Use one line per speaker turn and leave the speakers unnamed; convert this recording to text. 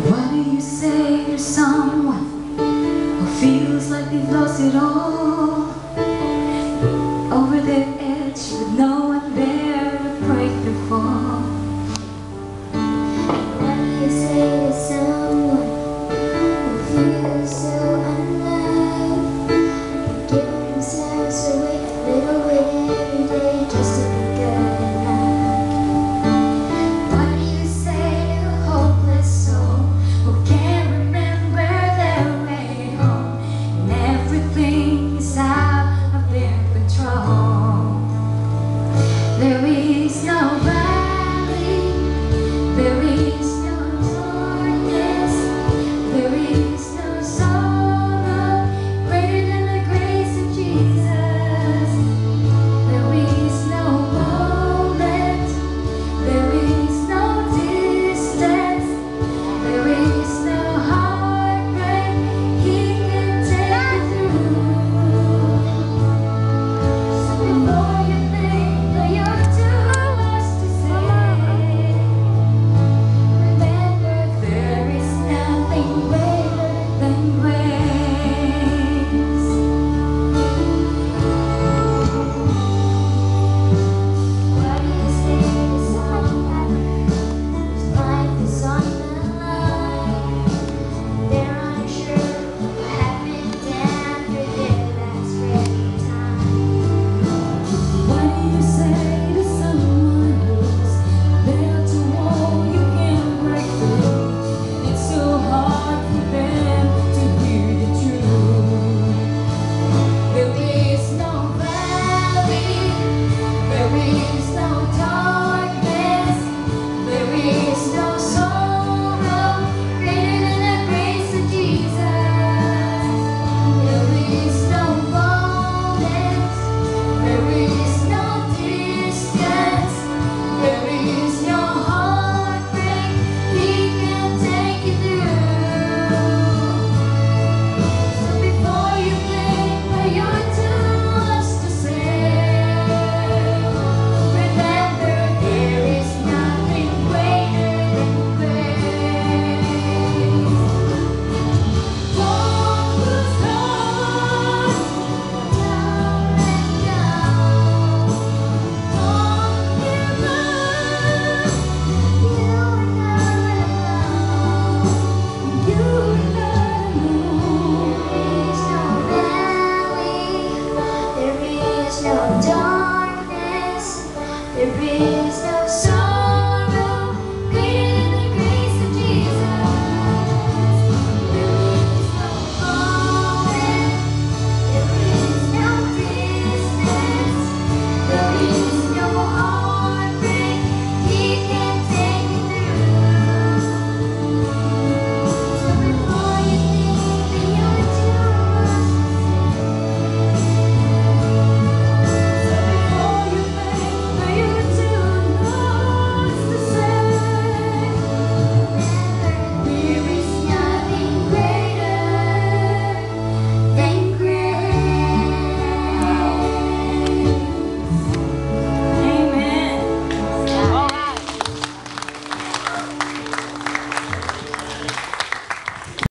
What do you say to someone who feels like they've lost it all? Over the edge with no one there to break the fall.
What do you say to someone who feels so unloved? Giving themselves away a little bit every day just to be good enough.
What do you say to a hopeless soul who can't remember their way home and everything is out of their control? There is no valley, there is no darkness, there is no sorrow greater than the grace of Jesus. There is no moment, there is no distance, there is no heartbreak He can take you through. So before you think that you're too much to say, remember there is nothing greater than grace.
What do you say to someone whose life is on the line? They're unsure what happened after their last breath time.
What do you say to someone who's there to hold you can't break through? It's so hard for them to hear the truth. There is no valley, there is no darkness, there is no sorrow greater than the grace of Jesus. There is no moment, there is no distance, there is no heartbreak He can take you through. So before you think that you're too much to say, remember there is nothing greater than grace. Don't lose heart, down and down. Don't give up. You're not alone. You're not alone.
There is no valley, there is no darkness, there is no